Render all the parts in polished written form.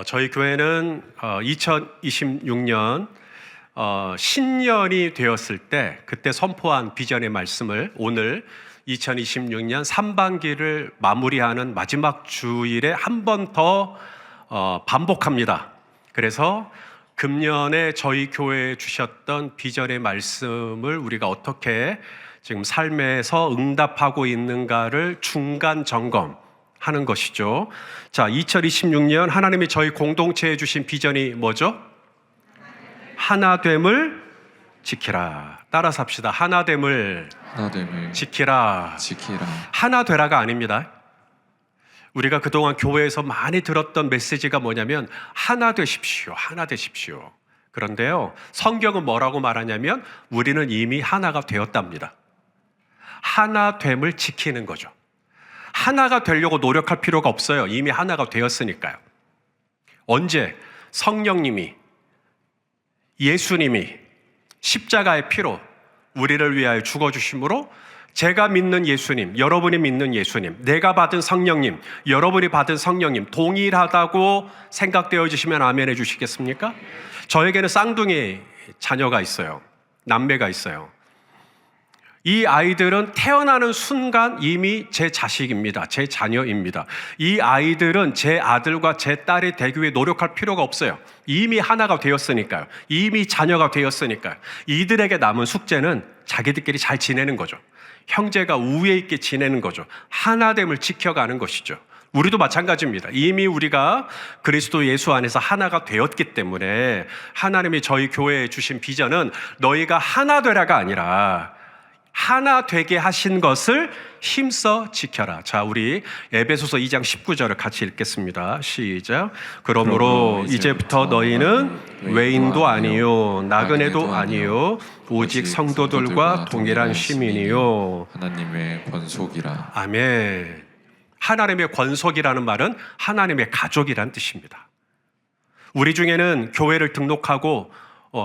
저희 교회는 2026년 신년이 되었을 때 그때 선포한 비전의 말씀을 오늘 2026년 3반기를 마무리하는 마지막 주일에 한 번 더 반복합니다. 그래서 금년에 저희 교회에 주셨던 비전의 말씀을 우리가 어떻게 지금 삶에서 응답하고 있는가를 중간 점검하는 것이죠. 자, 2026년 하나님이 저희 공동체에 주신 비전이 뭐죠? 하나됨을 지키라. 따라서 합시다. 하나됨을 지키라. 하나 되라가 아닙니다. 우리가 그동안 교회에서 많이 들었던 메시지가 뭐냐면 하나 되십시오. 하나 되십시오. 그런데요, 성경은 뭐라고 말하냐면 우리는 이미 하나가 되었답니다. 하나됨을 지키는 거죠. 하나가 되려고 노력할 필요가 없어요. 이미 하나가 되었으니까요. 언제? 성령님이, 예수님이 십자가의 피로 우리를 위하여 죽어주심으로 제가 믿는 예수님, 여러분이 믿는 예수님, 내가 받은 성령님, 여러분이 받은 성령님 동일하다고 생각되어지시면 아멘 해주시겠습니까? 저에게는 쌍둥이 자녀가 있어요. 남매가 있어요. 이 아이들은 태어나는 순간 이미 제 자식입니다. 제 자녀입니다. 이 아이들은 제 아들과 제 딸이 되기 위해 노력할 필요가 없어요. 이미 하나가 되었으니까요. 이미 자녀가 되었으니까요. 이들에게 남은 숙제는 자기들끼리 잘 지내는 거죠. 형제가 우애 있게 지내는 거죠. 하나됨을 지켜가는 것이죠. 우리도 마찬가지입니다. 이미 우리가 그리스도 예수 안에서 하나가 되었기 때문에 하나님이 저희 교회에 주신 비전은 너희가 하나 되라가 아니라 하나 되게 하신 것을 힘써 지켜라. 자, 우리 에베소서 2장 19절을 같이 읽겠습니다. 시작. 그러므로 이제부터 너희는 외인도 아니요 나그네도 아니요 오직 성도들과 동일한 시민이요 하나님의 권속이라. 아멘. 하나님의 권속이라는 말은 하나님의 가족이란 뜻입니다. 우리 중에는 교회를 등록하고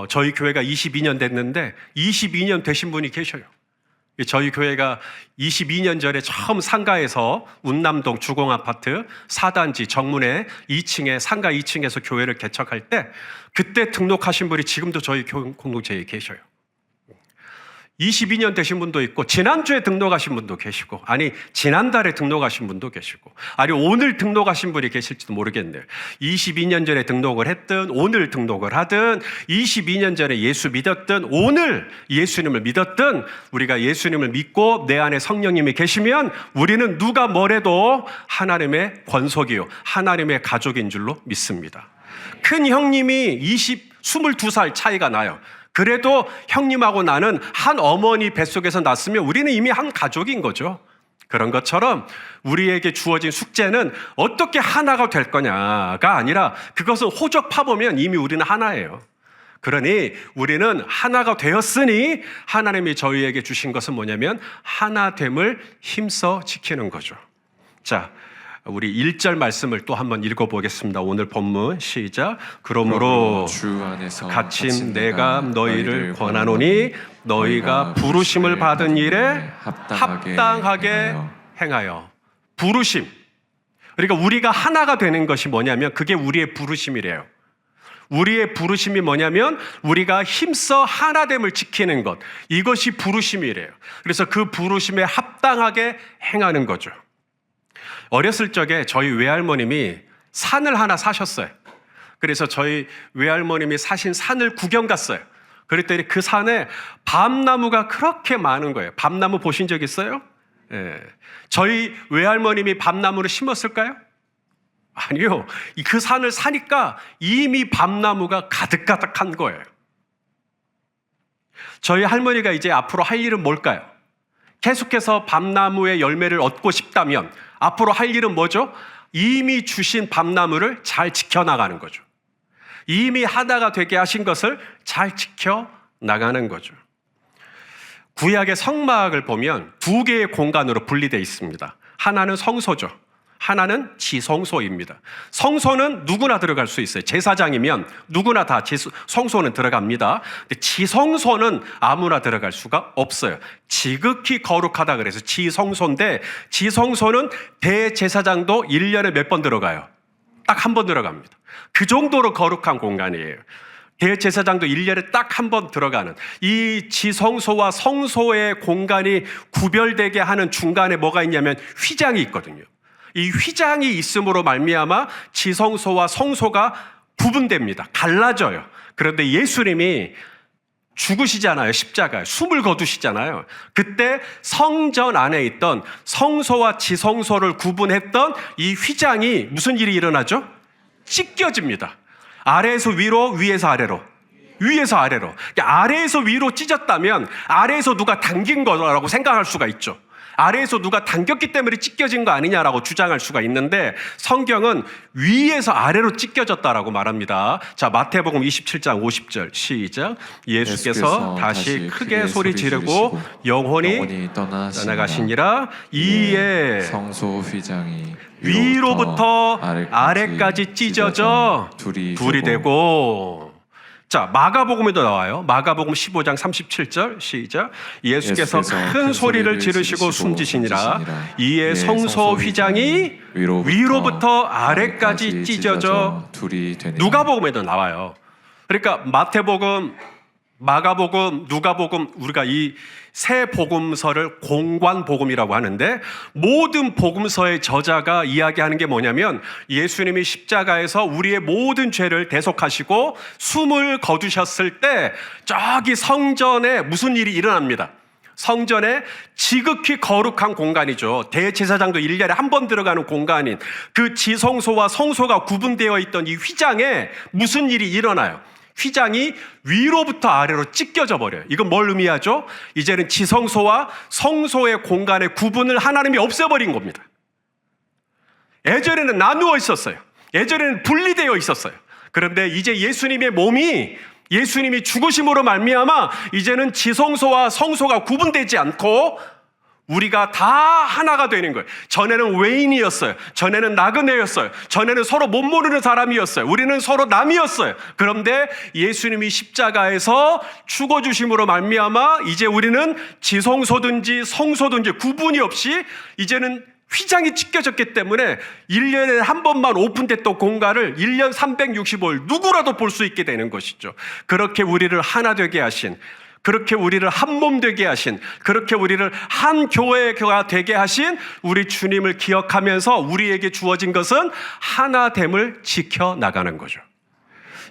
저희 교회가 22년 됐는데 22년 되신 분이 계셔요. 저희 교회가 22년 전에 처음 상가에서 운남동 주공아파트 4단지 정문에 2층에 상가 2층에서 교회를 개척할 때 그때 등록하신 분이 지금도 저희 공동체에 계셔요. 22년 되신 분도 있고 지난주에 등록하신 분도 계시고 아니 지난달에 등록하신 분도 계시고 아니 오늘 등록하신 분이 계실지도 모르겠네요. 22년 전에 등록을 했든 오늘 등록을 하든 22년 전에 예수 믿었든 오늘 예수님을 믿었든 우리가 예수님을 믿고 내 안에 성령님이 계시면 우리는 누가 뭐래도 하나님의 권속이요 하나님의 가족인 줄로 믿습니다. 큰 형님이 22살 차이가 나요. 그래도 형님하고 나는 한 어머니 뱃속에서 났으면 우리는 이미 한 가족인 거죠. 그런 것처럼 우리에게 주어진 숙제는 어떻게 하나가 될 거냐가 아니라 그것을 호적파보면 이미 우리는 하나예요. 그러니 우리는 하나가 되었으니 하나님이 저희에게 주신 것은 뭐냐면 하나됨을 힘써 지키는 거죠. 자, 우리 1절 말씀을 또 한번 읽어보겠습니다. 오늘 본문 시작. 그러므로 주 안에서 갇힌 내가 너희를 권하노니 너희가 부르심을 받은 일에 합당하게 행하여. 부르심. 그러니까 우리가 하나가 되는 것이 뭐냐면 그게 우리의 부르심이래요. 우리의 부르심이 뭐냐면 우리가 힘써 하나됨을 지키는 것. 이것이 부르심이래요. 그래서 그 부르심에 합당하게 행하는 거죠. 어렸을 적에 저희 외할머님이 산을 하나 사셨어요. 그래서 저희 외할머님이 사신 산을 구경 갔어요. 그랬더니 그 산에 밤나무가 그렇게 많은 거예요. 밤나무 보신 적 있어요? 예. 저희 외할머님이 밤나무를 심었을까요? 아니요. 그 산을 사니까 이미 밤나무가 가득가득한 거예요. 저희 할머니가 이제 앞으로 할 일은 뭘까요? 계속해서 밤나무의 열매를 얻고 싶다면 앞으로 할 일은 뭐죠? 이미 주신 밤나무를 잘 지켜나가는 거죠. 이미 하나가 되게 하신 것을 잘 지켜나가는 거죠. 구약의 성막을 보면 두 개의 공간으로 분리되어 있습니다. 하나는 성소죠. 하나는 지성소입니다. 성소는 누구나 들어갈 수 있어요. 제사장이면 누구나 다 성소는 들어갑니다. 근데 지성소는 아무나 들어갈 수가 없어요. 지극히 거룩하다 그래서 지성소인데 지성소는 대제사장도 1년에 몇 번 들어가요? 딱 한 번 들어갑니다. 그 정도로 거룩한 공간이에요. 대제사장도 1년에 딱 한 번 들어가는 이 지성소와 성소의 공간이 구별되게 하는 중간에 뭐가 있냐면 휘장이 있거든요. 이 휘장이 있음으로 말미암아 지성소와 성소가 구분됩니다. 갈라져요. 그런데 예수님이 죽으시잖아요. 십자가에 숨을 거두시잖아요. 그때 성전 안에 있던 성소와 지성소를 구분했던 이 휘장이 무슨 일이 일어나죠? 찢겨집니다. 아래에서 위로, 위에서 아래로. 위에서 아래로. 아래에서 위로 찢었다면 아래에서 누가 당긴 거라고 생각할 수가 있죠. 아래에서 누가 당겼기 때문에 찢겨진 거 아니냐라고 주장할 수가 있는데 성경은 위에서 아래로 찢겨졌다라고 말합니다. 자, 마태복음 27장 50절 시작. 예수께서 다시 크게 소리 지르고 영혼이 떠나가시니라. 이에 성소 휘장이 위로부터 아래까지 찢어져 둘이 되고. 자, 마가복음에도 나와요. 마가복음 15장 37절 시작. 예수께서 큰 소리를 지르시고 숨지시니라. 이에 성소 휘장이 위로부터 아래까지 찢어져 둘이 되니라. 누가복음에도 나와요. 그러니까 마태복음, 마가복음, 누가복음, 우리가 이 세 복음서를 공관복음이라고 하는데 모든 복음서의 저자가 이야기하는 게 뭐냐면 예수님이 십자가에서 우리의 모든 죄를 대속하시고 숨을 거두셨을 때 저기 성전에 무슨 일이 일어납니다. 성전에 지극히 거룩한 공간이죠. 대제사장도 1년에 한 번 들어가는 공간인 그 지성소와 성소가 구분되어 있던 이 휘장에 무슨 일이 일어나요? 휘장이 위로부터 아래로 찢겨져 버려요. 이건 뭘 의미하죠? 이제는 지성소와 성소의 공간의 구분을 하나님이 없애버린 겁니다. 예전에는 나누어 있었어요. 예전에는 분리되어 있었어요. 그런데 이제 예수님의 몸이 예수님이 죽으심으로 말미암아 이제는 지성소와 성소가 구분되지 않고 우리가 다 하나가 되는 거예요. 전에는 외인이었어요. 전에는 나그네였어요. 전에는 서로 못 모르는 사람이었어요. 우리는 서로 남이었어요. 그런데 예수님이 십자가에서 죽어주심으로 말미암아 이제 우리는 지성소든지 성소든지 구분이 없이 이제는 휘장이 찢겨졌기 때문에 1년에 한 번만 오픈됐던 공간을 1년 365일 누구라도 볼 수 있게 되는 것이죠. 그렇게 우리를 하나 되게 하신, 그렇게 우리를 한 몸 되게 하신, 그렇게 우리를 한 교회가 되게 하신 우리 주님을 기억하면서 우리에게 주어진 것은 하나됨을 지켜나가는 거죠.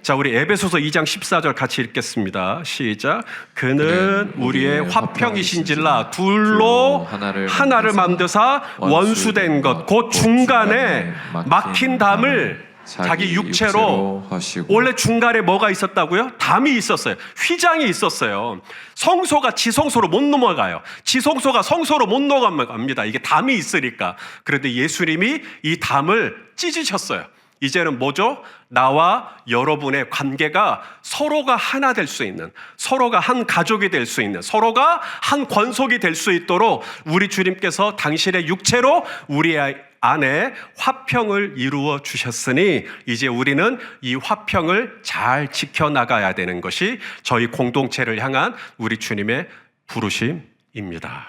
자, 우리 에베소서 2장 14절 같이 읽겠습니다. 시작. 그는 우리의 화평이신질라 둘로 하나를 만드사 원수된 것 곧 중간에 막힌 담을 자기 육체로 하시고. 원래 중간에 뭐가 있었다고요? 담이 있었어요. 휘장이 있었어요. 성소가 지성소로 못 넘어가요. 지성소가 성소로 못 넘어갑니다. 이게 담이 있으니까. 그런데 예수님이 이 담을 찢으셨어요. 이제는 뭐죠? 나와 여러분의 관계가 서로가 하나 될 수 있는, 서로가 한 가족이 될 수 있는, 서로가 한 권속이 될 수 있도록 우리 주님께서 당신의 육체로 우리 안에 화평을 이루어 주셨으니 이제 우리는 이 화평을 잘 지켜나가야 되는 것이 저희 공동체를 향한 우리 주님의 부르심입니다.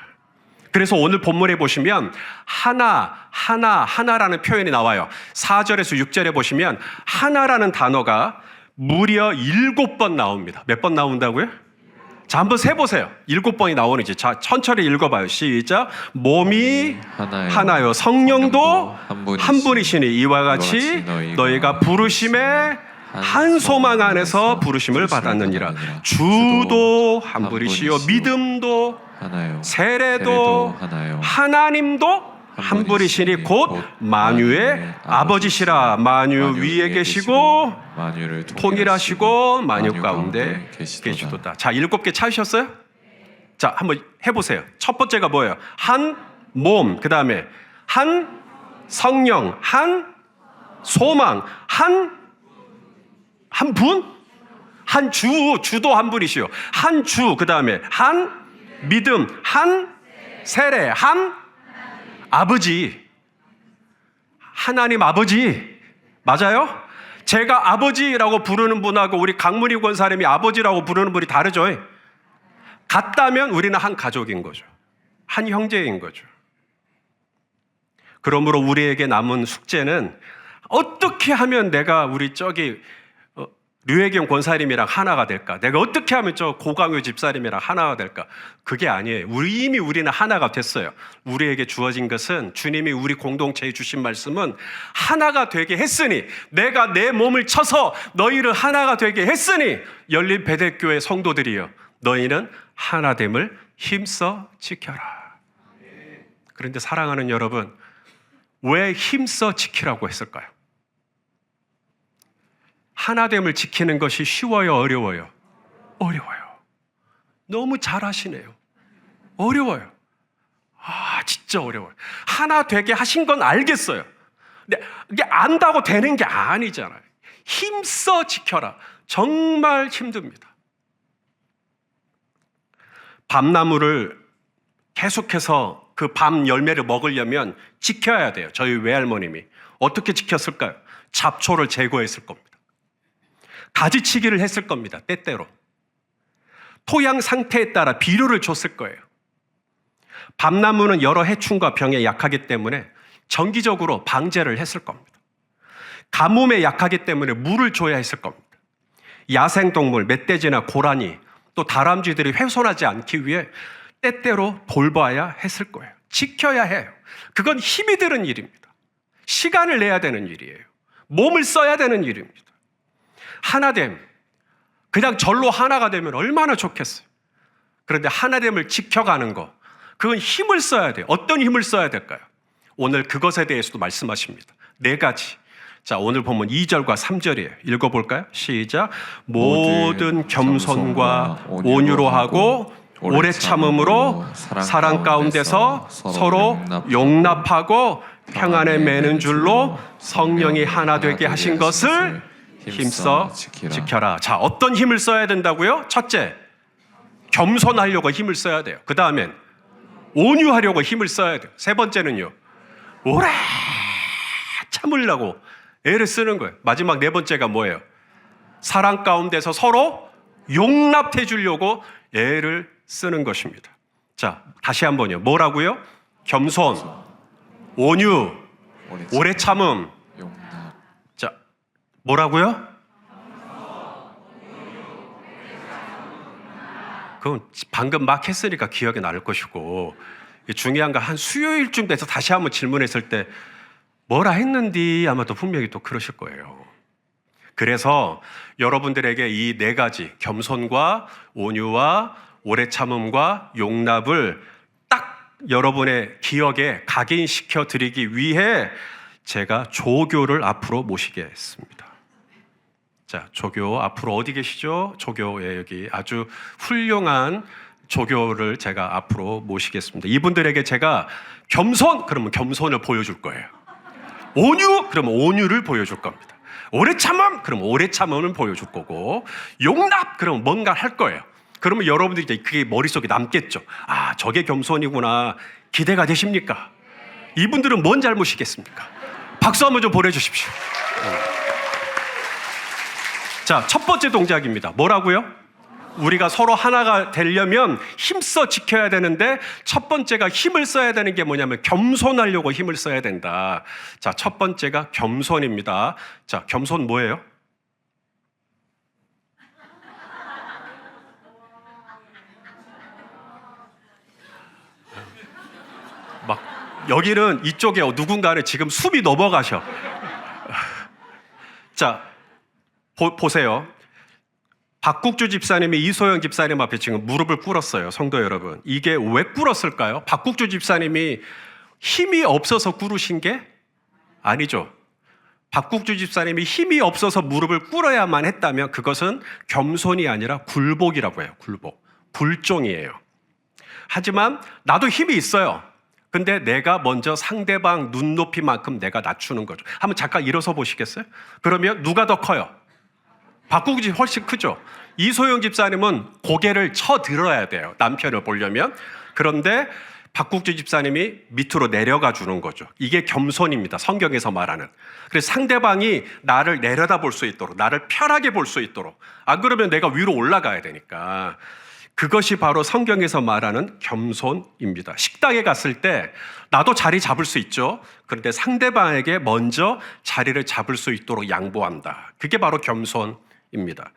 그래서 오늘 본문에 보시면 하나라는 표현이 나와요. 4절에서 6절에 보시면 하나라는 단어가 무려 7번 나옵니다. 몇 번 나온다고요? 자, 한번 세보세요. 7번이 나오는지. 자, 천천히 읽어봐요. 시작. 몸이 하나요. 성령도 한 분이시니 이와 같이 너희가 부르심에 한 소망 안에서 부르심을 받았느니라. 주도 한 분이시요 믿음도 하나요. 세례도 하나요. 하나님도 한 분이시니 곧 만유의 아버지시라. 만유 위에 계시고 만유를 통일하시고 만유 가운데 계시도다. 자, 7개 찾으셨어요? 자, 한번 해보세요. 첫 번째가 뭐예요? 한 몸, 그 다음에 한 성령, 한 소망, 한 분? 한 주도 한 분이시요. 한 주, 그 다음에 한 믿음, 한 세례, 한 아버지. 하나님 아버지. 맞아요? 제가 아버지라고 부르는 분하고 우리 강문희 권사님이 아버지라고 부르는 분이 다르죠. 같다면 우리는 한 가족인 거죠. 한 형제인 거죠. 그러므로 우리에게 남은 숙제는 어떻게 하면 내가 우리 저기 류혜경 권사님이랑 하나가 될까? 내가 어떻게 하면 저 고강효 집사님이랑 하나가 될까? 그게 아니에요. 이미 우리는 하나가 됐어요. 우리에게 주어진 것은 주님이 우리 공동체에 주신 말씀은 하나가 되게 했으니, 내가 내 몸을 쳐서 너희를 하나가 되게 했으니, 열린 베델교회 성도들이여, 너희는 하나됨을 힘써 지켜라. 그런데 사랑하는 여러분, 왜 힘써 지키라고 했을까요? 하나됨을 지키는 것이 쉬워요, 어려워요? 어려워요. 너무 잘하시네요. 어려워요. 진짜 어려워요. 하나 되게 하신 건 알겠어요. 근데 이게 안다고 되는 게 아니잖아요. 힘써 지켜라. 정말 힘듭니다. 밤나무를 계속해서 그 밤 열매를 먹으려면 지켜야 돼요. 저희 외할머님이. 어떻게 지켰을까요? 잡초를 제거했을 겁니다. 가지치기를 했을 겁니다. 때때로. 토양 상태에 따라 비료를 줬을 거예요. 밤나무는 여러 해충과 병에 약하기 때문에 정기적으로 방제를 했을 겁니다. 가뭄에 약하기 때문에 물을 줘야 했을 겁니다. 야생동물, 멧돼지나 고라니, 또 다람쥐들이 훼손하지 않기 위해 때때로 돌봐야 했을 거예요. 지켜야 해요. 그건 힘이 드는 일입니다. 시간을 내야 되는 일이에요. 몸을 써야 되는 일입니다. 하나됨, 그냥 절로 하나가 되면 얼마나 좋겠어요. 그런데 하나됨을 지켜가는 거, 그건 힘을 써야 돼요. 어떤 힘을 써야 될까요? 오늘 그것에 대해서도 말씀하십니다. 4가지. 자, 오늘 보면 2절과 3절이에요. 읽어볼까요? 시작. 모든 겸손과 온유로 하고 오래 참음으로 사랑 가운데서 서로 용납하고 평안에 매는 줄로 성령이 하나 되게 하신 것을 힘써 지켜라. 자, 어떤 힘을 써야 된다고요? 첫째, 겸손하려고 힘을 써야 돼요. 그 다음엔 온유하려고 힘을 써야 돼요. 세 번째는요, 오래 참으려고 애를 쓰는 거예요. 마지막 4번째가 뭐예요? 사랑 가운데서 서로 용납해 주려고 애를 쓰는 것입니다. 자, 다시 한번요. 뭐라고요? 겸손, 온유, 오래 참음. 용납. 자, 뭐라고요? 그건 방금 막 했으니까 기억이 날 것이고, 중요한 건 한 수요일쯤 돼서 다시 한번 질문했을 때 뭐라 했는지 아마도 분명히 또 그러실 거예요. 그래서 여러분들에게 이 4가지, 겸손과 온유와 오래 참음과 용납을 딱 여러분의 기억에 각인시켜 드리기 위해 제가 조교를 앞으로 모시겠습니다. 자, 조교 앞으로 어디 계시죠? 조교에 여기 아주 훌륭한 조교를 제가 앞으로 모시겠습니다. 이분들에게 제가 겸손, 그러면 겸손을 보여줄 거예요. 온유, 그러면 온유를 보여줄 겁니다. 오래 참음, 그러면 오래 참음을 보여줄 거고, 용납, 그러면 뭔가 할 거예요. 그러면 여러분들이 이제 그게 머릿속에 남겠죠. 아, 저게 겸손이구나. 기대가 되십니까? 이분들은 뭔 잘못이겠습니까? 박수 한번 좀 보내주십시오. 자, 첫 번째 동작입니다. 뭐라고요? 우리가 서로 하나가 되려면 힘써 지켜야 되는데, 첫 번째가 힘을 써야 되는 게 뭐냐면 겸손하려고 힘을 써야 된다. 자, 첫 번째가 겸손입니다. 자, 겸손 뭐예요? 막 여기는 이쪽에 누군가는 지금 숨이 넘어가셔. 자, 보세요. 박국주 집사님이 이소영 집사님 앞에 지금 무릎을 꿇었어요. 성도 여러분, 이게 왜 꿇었을까요? 박국주 집사님이 힘이 없어서 꿇으신 게 아니죠. 박국주 집사님이 힘이 없어서 무릎을 꿇어야만 했다면 그것은 겸손이 아니라 굴복이라고 해요. 굴복, 불종이에요. 하지만 나도 힘이 있어요. 근데 내가 먼저 상대방 눈높이만큼 내가 낮추는 거죠. 한번 잠깐 일어서 보시겠어요? 그러면 누가 더 커요? 박국주 집 훨씬 크죠. 이소영 집사님은 고개를 쳐 들어야 돼요. 남편을 보려면. 그런데 박국주 집사님이 밑으로 내려가 주는 거죠. 이게 겸손입니다. 성경에서 말하는. 그래서 상대방이 나를 내려다 볼 수 있도록, 나를 편하게 볼 수 있도록. 안 그러면 내가 위로 올라가야 되니까. 그것이 바로 성경에서 말하는 겸손입니다. 식당에 갔을 때 나도 자리 잡을 수 있죠. 그런데 상대방에게 먼저 자리를 잡을 수 있도록 양보한다. 그게 바로 겸손입니다.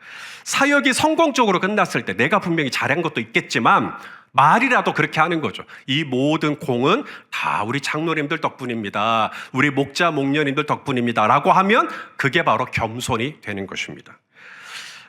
사역이 성공적으로 끝났을 때 내가 분명히 잘한 것도 있겠지만 말이라도 그렇게 하는 거죠. 이 모든 공은 다 우리 장로님들 덕분입니다. 우리 목자, 목녀님들 덕분입니다. 라고 하면 그게 바로 겸손이 되는 것입니다.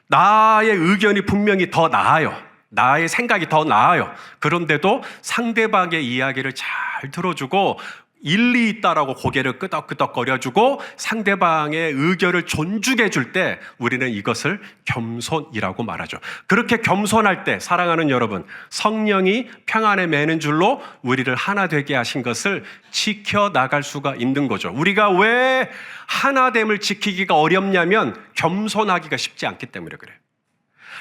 나의 의견이 분명히 더 나아요. 나의 생각이 더 나아요. 그런데도 상대방의 이야기를 잘 들어주고 일리 있다라고 고개를 끄덕끄덕거려주고 상대방의 의견을 존중해 줄 때 우리는 이것을 겸손이라고 말하죠. 그렇게 겸손할 때 사랑하는 여러분, 성령이 평안에 매는 줄로 우리를 하나 되게 하신 것을 지켜나갈 수가 있는 거죠. 우리가 왜 하나됨을 지키기가 어렵냐면 겸손하기가 쉽지 않기 때문에 그래요.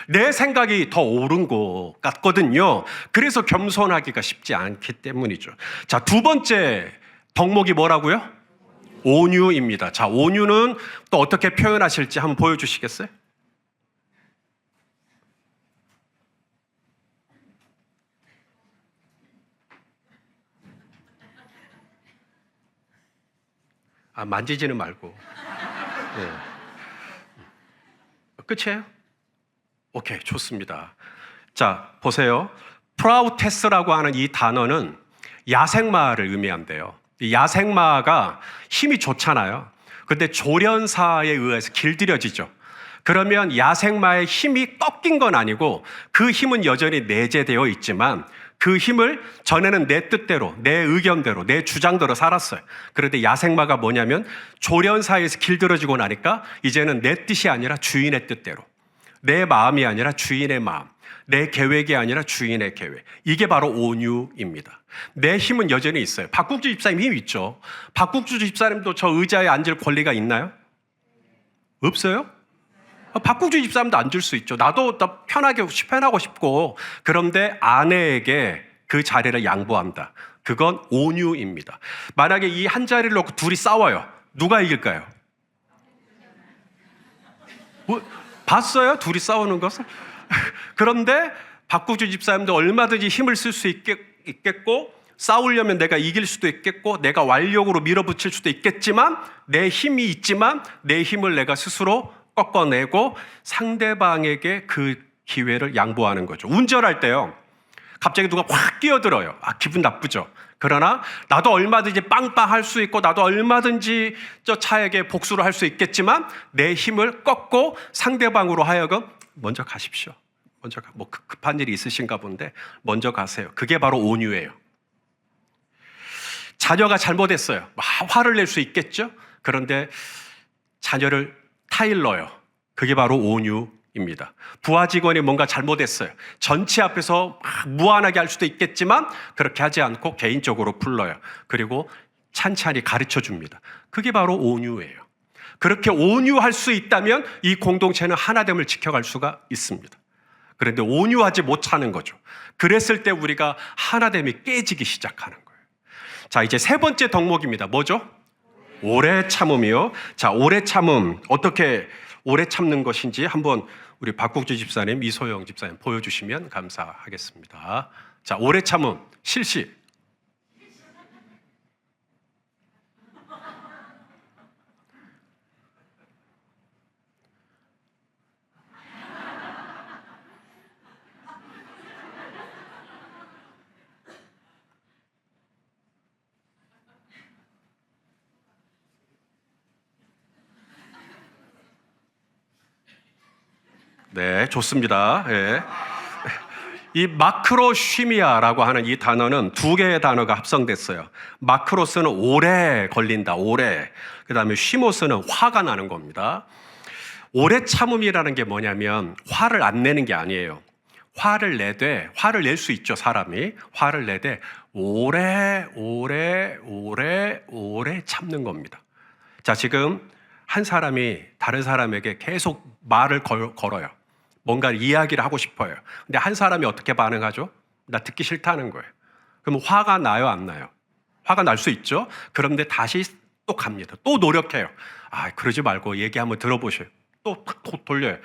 내 생각이 더 옳은 것 같거든요. 그래서 겸손하기가 쉽지 않기 때문이죠. 자, 두 번째 덕목이 뭐라고요? 온유입니다. 자, 온유는 또 어떻게 표현하실지 한번 보여주시겠어요? 만지지는 말고. 네. 끝이에요? 오케이, 좋습니다. 자, 보세요. 프라우테스라고 하는 이 단어는 야생마를 의미한대요. 이 야생마가 힘이 좋잖아요. 그런데 조련사에 의해서 길들여지죠. 그러면 야생마의 힘이 꺾인 건 아니고 그 힘은 여전히 내재되어 있지만 그 힘을 전에는 내 뜻대로, 내 의견대로, 내 주장대로 살았어요. 그런데 야생마가 뭐냐면 조련사에서 길들여지고 나니까 이제는 내 뜻이 아니라 주인의 뜻대로, 내 마음이 아니라 주인의 마음, 내 계획이 아니라 주인의 계획. 이게 바로 온유입니다. 내 힘은 여전히 있어요. 박국주 집사님 힘 있죠. 박국주 집사님도 저 의자에 앉을 권리가 있나요? 없어요? 박국주 집사님도 앉을 수 있죠. 나도 편하고 싶고. 그런데 아내에게 그 자리를 양보한다. 그건 온유입니다. 만약에 이 한 자리를 놓고 둘이 싸워요. 누가 이길까요? 봤어요? 둘이 싸우는 것을? 그런데 박국주 집사님도 얼마든지 힘을 쓸 수 있겠고 싸우려면 내가 이길 수도 있겠고 내가 완력으로 밀어붙일 수도 있겠지만 내 힘이 있지만 내 힘을 내가 스스로 꺾어내고 상대방에게 그 기회를 양보하는 거죠. 운전할 때요. 갑자기 누가 확 끼어들어요. 기분 나쁘죠. 그러나 나도 얼마든지 빵빵 할 수 있고 나도 얼마든지 저 차에게 복수를 할 수 있겠지만 내 힘을 꺾고 상대방으로 하여금 먼저 가십시오. 먼저 뭐 급한 일이 있으신가 본데 먼저 가세요. 그게 바로 온유예요. 자녀가 잘못했어요. 화를 낼 수 있겠죠. 그런데 자녀를 타일러요. 그게 바로 온유입니다. 부하 직원이 뭔가 잘못했어요. 전체 앞에서 무안하게 할 수도 있겠지만 그렇게 하지 않고 개인적으로 불러요. 그리고 찬찬히 가르쳐 줍니다. 그게 바로 온유예요. 그렇게 온유할 수 있다면 이 공동체는 하나됨을 지켜갈 수가 있습니다. 그런데 온유하지 못하는 거죠. 그랬을 때 우리가 하나됨이 깨지기 시작하는 거예요. 자, 이제 세 번째 덕목입니다. 뭐죠? 오래 참음이요. 자, 오래 참음. 어떻게 오래 참는 것인지 한번 우리 박국주 집사님, 이소영 집사님 보여주시면 감사하겠습니다. 자, 오래 참음 실시. 네, 좋습니다. 네. 이 마크로쉬미아라고 하는 이 단어는 두 개의 단어가 합성됐어요. 마크로스는 오래 걸린다, 오래. 그 다음에 쉬모스는 화가 나는 겁니다. 오래 참음이라는 게 뭐냐면 화를 안 내는 게 아니에요. 화를 낼 수 있죠, 사람이. 화를 내되 오래 참는 겁니다. 자, 지금 한 사람이 다른 사람에게 계속 말을 걸어요. 뭔가를 이야기를 하고 싶어요. 근데 한 사람이 어떻게 반응하죠? 나 듣기 싫다는 거예요. 그럼 화가 나요, 안 나요? 화가 날 수 있죠? 그런데 다시 또 갑니다. 또 노력해요. 그러지 말고 얘기 한번 들어보셔요. 또 돌려요.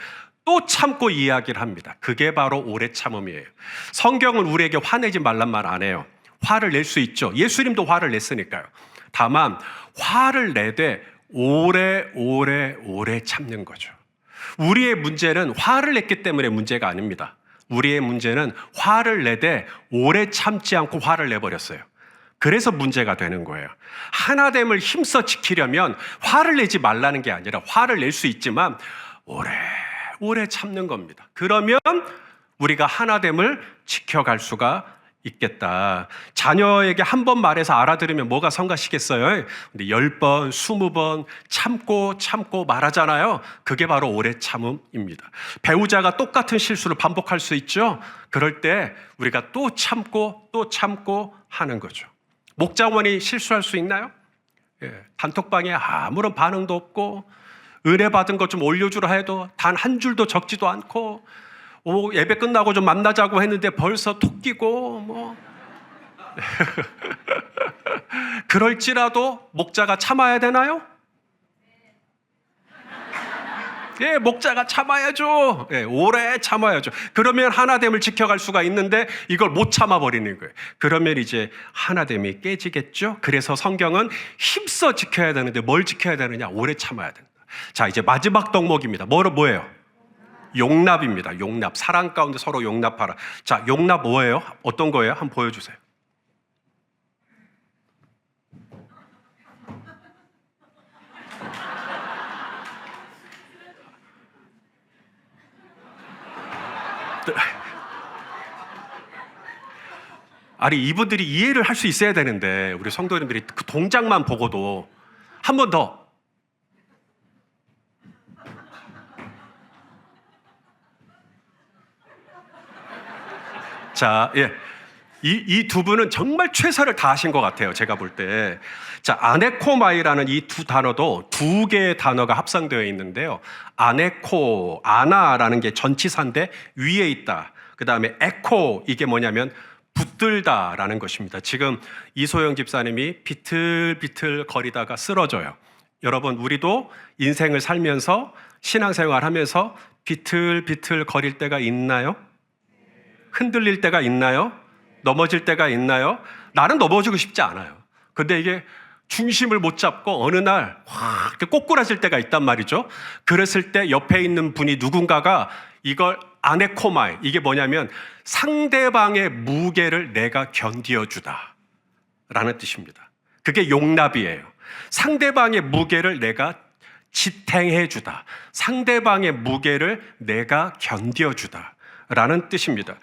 또 참고 이야기를 합니다. 그게 바로 오래 참음이에요. 성경은 우리에게 화내지 말란 말 안 해요. 화를 낼 수 있죠. 예수님도 화를 냈으니까요. 다만 화를 내되 오래 참는 거죠. 우리의 문제는 화를 냈기 때문에 문제가 아닙니다. 우리의 문제는 화를 내되 오래 참지 않고 화를 내버렸어요. 그래서 문제가 되는 거예요. 하나됨을 힘써 지키려면 화를 내지 말라는 게 아니라 화를 낼 수 있지만 오래 참는 겁니다. 그러면 우리가 하나됨을 지켜갈 수가 있겠다. 자녀에게 한 번 말해서 알아들으면 뭐가 성가시겠어요? 근데 10번, 20번 참고 말하잖아요. 그게 바로 오래 참음입니다. 배우자가 똑같은 실수를 반복할 수 있죠. 그럴 때 우리가 또 참고 하는 거죠. 목장원이 실수할 수 있나요? 단톡방에 아무런 반응도 없고 은혜 받은 것 좀 올려주라 해도 단 한 줄도 적지도 않고 예배 끝나고 좀 만나자고 했는데 벌써 톡 끼고 그럴지라도 목자가 참아야 되나요? 예, 목자가 참아야죠. 예, 오래 참아야죠. 그러면 하나됨을 지켜갈 수가 있는데 이걸 못 참아버리는 거예요. 그러면 이제 하나됨이 깨지겠죠. 그래서 성경은 힘써 지켜야 되는데 뭘 지켜야 되느냐? 오래 참아야 된다. 자, 이제 마지막 덕목입니다. 뭐예요? 용납입니다. 용납. 사랑 가운데 서로 용납하라. 자, 용납 뭐예요? 어떤 거예요? 한번 보여주세요. 아니, 이분들이 이해를 할 수 있어야 되는데 우리 성도님들이 그 동작만 보고도 한 번 더. 자, 예. 이 두 분은 정말 최선을 다하신 것 같아요. 제가 볼 때. 자, 아네코마이라는 이 두 단어도 두 개의 단어가 합성되어 있는데요. 아네코, 아나라는 게 전치사인데 위에 있다. 그 다음에 에코, 이게 뭐냐면 붙들다라는 것입니다. 지금 이소영 집사님이 비틀비틀 거리다가 쓰러져요. 여러분, 우리도 인생을 살면서 신앙생활 하면서 비틀비틀 거릴 때가 있나요? 흔들릴 때가 있나요? 넘어질 때가 있나요? 나는 넘어지고 싶지 않아요. 근데 이게 중심을 못 잡고 어느 날 확 이렇게 꼬꾸라질 때가 있단 말이죠. 그랬을 때 옆에 있는 분이 누군가가 이걸 아네코마이, 이게 뭐냐면 상대방의 무게를 내가 견디어주다 라는 뜻입니다. 그게 용납이에요. 상대방의 무게를 내가 지탱해주다. 상대방의 무게를 내가 견디어주다 라는 뜻입니다.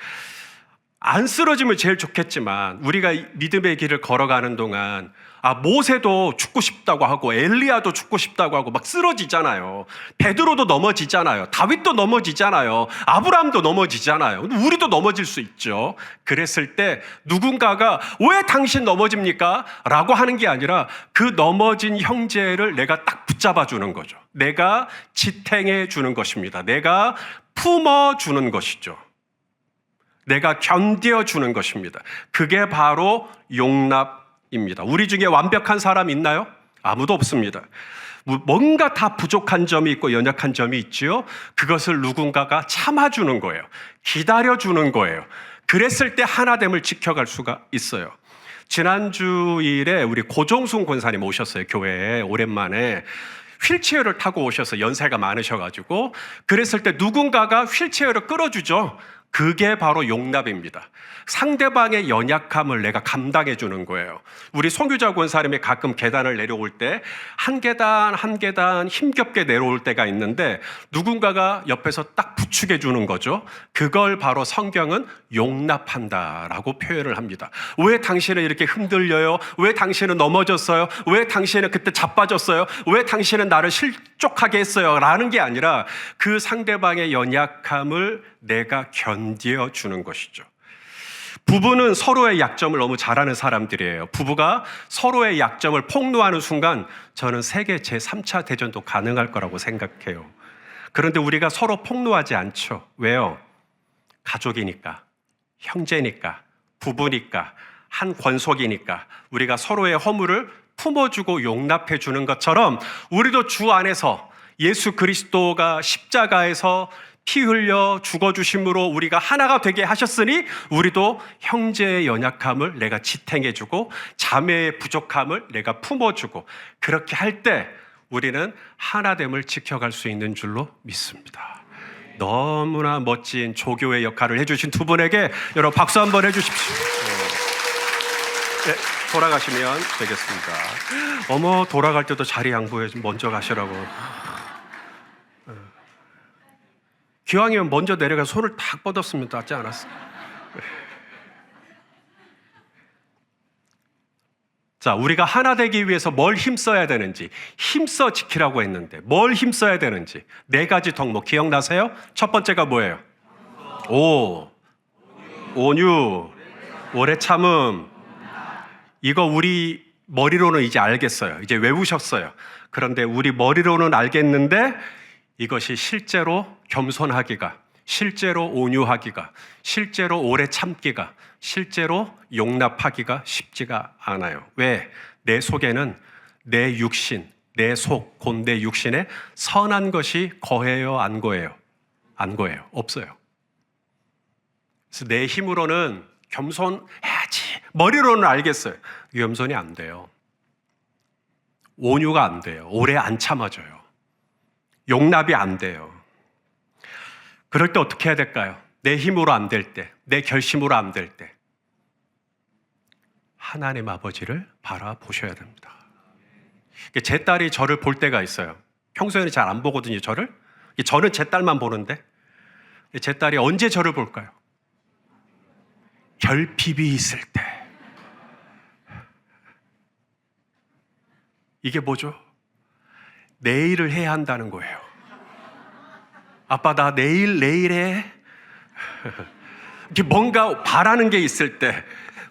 안 쓰러지면 제일 좋겠지만 우리가 믿음의 길을 걸어가는 동안 모세도 죽고 싶다고 하고 엘리야도 죽고 싶다고 하고 막 쓰러지잖아요. 베드로도 넘어지잖아요. 다윗도 넘어지잖아요. 아브라함도 넘어지잖아요. 우리도 넘어질 수 있죠. 그랬을 때 누군가가 왜 당신 넘어집니까? 라고 하는 게 아니라 그 넘어진 형제를 내가 딱 붙잡아 주는 거죠. 내가 지탱해 주는 것입니다. 내가 품어 주는 것이죠. 내가 견뎌주는 것입니다. 그게 바로 용납입니다. 우리 중에 완벽한 사람 있나요? 아무도 없습니다. 뭔가 다 부족한 점이 있고 연약한 점이 있지요. 그것을 누군가가 참아주는 거예요. 기다려주는 거예요. 그랬을 때 하나됨을 지켜갈 수가 있어요. 지난주일에 우리 고종순 권사님 오셨어요. 교회에 오랜만에. 휠체어를 타고 오셔서 연세가 많으셔가지고 그랬을 때 누군가가 휠체어를 끌어주죠. 그게 바로 용납입니다. 상대방의 연약함을 내가 감당해 주는 거예요. 우리 송유자 권사님이 가끔 계단을 내려올 때 한 계단 한 계단 힘겹게 내려올 때가 있는데 누군가가 옆에서 딱 부축해 주는 거죠. 그걸 바로 성경은 용납한다라고 표현을 합니다. 왜 당신은 이렇게 흔들려요? 왜 당신은 넘어졌어요? 왜 당신은 그때 자빠졌어요? 왜 당신은 나를 실족하게 했어요? 라는 게 아니라 그 상대방의 연약함을 내가 견뎌 주는 것이죠. 부부는 서로의 약점을 너무 잘 아는 사람들이에요. 부부가 서로의 약점을 폭로하는 순간 저는 세계 제3차 대전도 가능할 거라고 생각해요. 그런데 우리가 서로 폭로하지 않죠. 왜요? 가족이니까, 형제니까, 부부니까, 한 권속이니까 우리가 서로의 허물을 품어주고 용납해 주는 것처럼 우리도 주 안에서 예수 그리스도가 십자가에서 피 흘려 죽어주심으로 우리가 하나가 되게 하셨으니 우리도 형제의 연약함을 내가 지탱해주고 자매의 부족함을 내가 품어주고 그렇게 할 때 우리는 하나됨을 지켜갈 수 있는 줄로 믿습니다. 너무나 멋진 조교의 역할을 해주신 두 분에게 여러분 박수 한번 해주십시오. 네, 돌아가시면 되겠습니다. 어머, 돌아갈 때도 자리 양보해 먼저 가시라고. 기왕이면 먼저 내려가 손을 탁 뻗었으면 낫지 않았어? 자, 우리가 하나 되기 위해서 뭘 힘써야 되는지, 힘써 지키라고 했는데 뭘 힘써야 되는지 네 가지 덕목 기억나세요? 첫 번째가 뭐예요? 온유, 오래 참음. 이거 우리 머리로는 이제 알겠어요. 이제 외우셨어요. 그런데 우리 머리로는 알겠는데 이것이 실제로 겸손하기가, 실제로 온유하기가, 실제로 오래 참기가, 실제로 용납하기가 쉽지가 않아요. 왜? 내 속에는 내 육신, 내 속, 곧 내 육신에 선한 것이 거해요, 안 거해요? 안 거해요. 없어요. 그래서 내 힘으로는 겸손해야지. 머리로는 알겠어요. 겸손이 안 돼요. 온유가 안 돼요. 오래 안 참아져요. 용납이 안 돼요. 그럴 때 어떻게 해야 될까요? 내 힘으로 안 될 때, 내 결심으로 안 될 때 하나님 아버지를 바라보셔야 됩니다. 제 딸이 저를 볼 때가 있어요. 평소에는 잘 안 보거든요, 저를. 저는 제 딸만 보는데 제 딸이 언제 저를 볼까요? 결핍이 있을 때. 이게 뭐죠? 내일을 해야 한다는 거예요. 아빠, 나 내일 해. 뭔가 바라는 게 있을 때,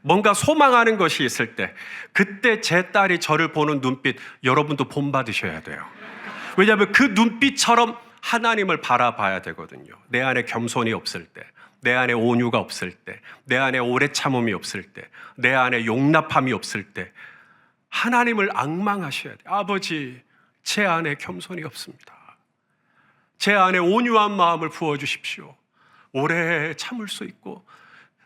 뭔가 소망하는 것이 있을 때, 그때 제 딸이 저를 보는 눈빛, 여러분도 본받으셔야 돼요. 왜냐하면 그 눈빛처럼 하나님을 바라봐야 되거든요. 내 안에 겸손이 없을 때, 내 안에 온유가 없을 때, 내 안에 오래 참음이 없을 때, 내 안에 용납함이 없을 때 하나님을 앙망하셔야 돼요. 아버지, 제 안에 겸손이 없습니다. 제 안에 온유한 마음을 부어주십시오. 오래 참을 수 있고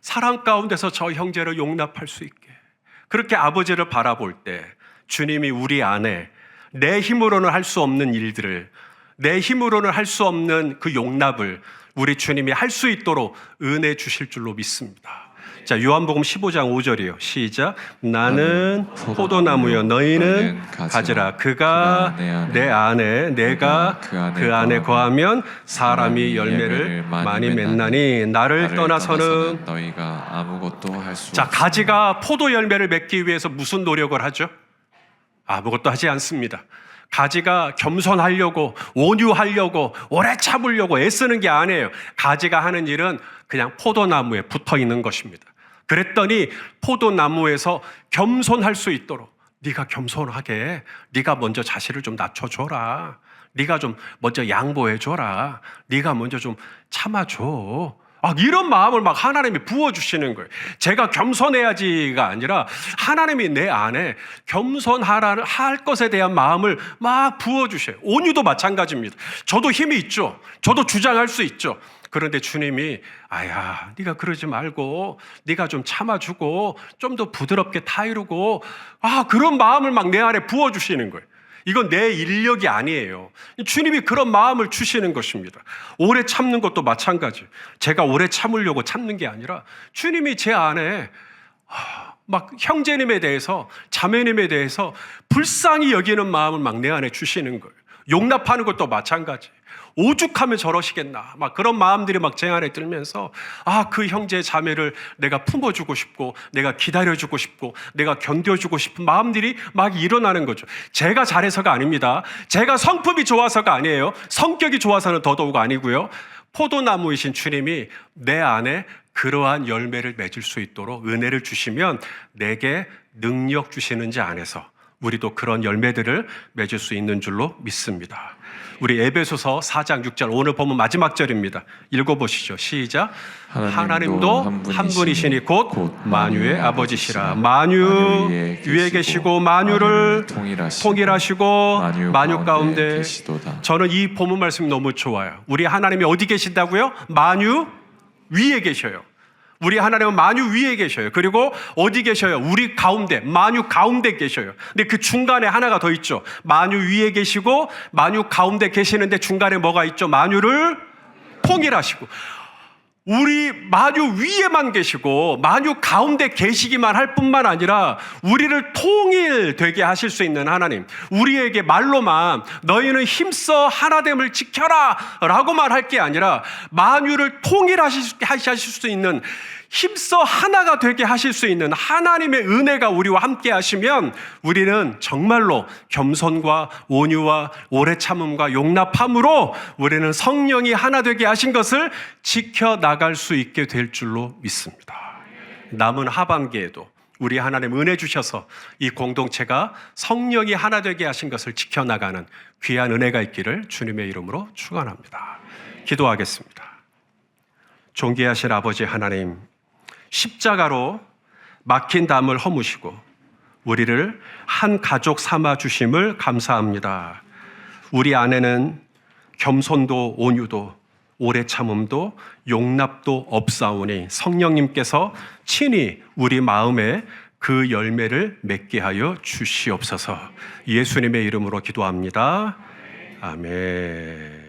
사랑 가운데서 저 형제를 용납할 수 있게. 그렇게 아버지를 바라볼 때 주님이 우리 안에 내 힘으로는 할 수 없는 일들을, 내 힘으로는 할 수 없는 그 용납을 우리 주님이 할 수 있도록 은혜 주실 줄로 믿습니다. 자, 요한복음 15장 5절이요. 시작. 나는 포도나무여, 너희는 가지라. 그가 내 안에, 내가 그 안에 거하면 사람이 열매를 많이 맺나니 나를 떠나서는 너희가 아무것도 할 수 없습니다. 자, 가지가 포도 열매를 맺기 위해서 무슨 노력을 하죠? 아무것도 하지 않습니다. 가지가 겸손하려고, 온유하려고, 오래 참으려고 애쓰는 게 아니에요. 가지가 하는 일은 그냥 포도나무에 붙어 있는 것입니다. 그랬더니 포도나무에서 겸손할 수 있도록, 네가 겸손하게, 네가 먼저 자신을 좀 낮춰줘라. 네가 좀 먼저 양보해줘라. 네가 먼저 좀 참아줘. 이런 마음을 막 하나님이 부어주시는 거예요. 제가 겸손해야지가 아니라 하나님이 내 안에 겸손하라 할 것에 대한 마음을 막 부어주셔요. 온유도 마찬가지입니다. 저도 힘이 있죠. 저도 주장할 수 있죠. 그런데 주님이 아야, 네가 그러지 말고 네가 좀 참아주고 좀 더 부드럽게 타이르고 그런 마음을 막 내 안에 부어주시는 거예요. 이건 내 인력이 아니에요. 주님이 그런 마음을 주시는 것입니다. 오래 참는 것도 마찬가지. 제가 오래 참으려고 참는 게 아니라 주님이 제 안에 막 형제님에 대해서, 자매님에 대해서 불쌍히 여기는 마음을 막 내 안에 주시는 거예요. 용납하는 것도 마찬가지. 오죽하면 저러시겠나. 막 그런 마음들이 막 제 안에 들면서 그 형제 자매를 내가 품어주고 싶고, 내가 기다려주고 싶고, 내가 견뎌주고 싶은 마음들이 막 일어나는 거죠. 제가 잘해서가 아닙니다. 제가 성품이 좋아서가 아니에요. 성격이 좋아서는 더더욱 아니고요. 포도나무이신 주님이 내 안에 그러한 열매를 맺을 수 있도록 은혜를 주시면 내게 능력 주시는지 안에서 우리도 그런 열매들을 맺을 수 있는 줄로 믿습니다. 우리 에베소서 4장 6절 오늘 보면 마지막 절입니다. 읽어보시죠. 시작. 하나님도 한 분이시니 곧 만유의 아버지시라. 만유 위에 계시고 만유를 통일하시고 만유 가운데 계시도다. 저는 이 본문 말씀이 너무 좋아요. 우리 하나님이 어디 계신다고요? 만유 위에 계셔요. 우리 하나님은 만유 위에 계셔요. 그리고 어디 계셔요? 우리 가운데, 만유 가운데 계셔요. 근데 그 중간에 하나가 더 있죠. 만유 위에 계시고 만유 가운데 계시는데 중간에 뭐가 있죠? 만유를 통일하시고. 우리 만유 위에만 계시고 만유 가운데 계시기만 할 뿐만 아니라 우리를 통일되게 하실 수 있는 하나님, 우리에게 말로만 너희는 힘써 하나됨을 지켜라 라고만 할 게 아니라 만유를 통일하실 수 있는, 힘써 하나가 되게 하실 수 있는 하나님의 은혜가 우리와 함께 하시면 우리는 정말로 겸손과 온유와 오래 참음과 용납함으로 우리는 성령이 하나 되게 하신 것을 지켜나갈 수 있게 될 줄로 믿습니다. 남은 하반기에도 우리 하나님 은혜 주셔서 이 공동체가 성령이 하나 되게 하신 것을 지켜나가는 귀한 은혜가 있기를 주님의 이름으로 축원합니다. 기도하겠습니다. 존귀하신 아버지 하나님, 십자가로 막힌 담을 허무시고 우리를 한 가족 삼아 주심을 감사합니다. 우리 안에는 겸손도 온유도 오래 참음도 용납도 없사오니 성령님께서 친히 우리 마음에 그 열매를 맺게 하여 주시옵소서. 예수님의 이름으로 기도합니다. 아멘.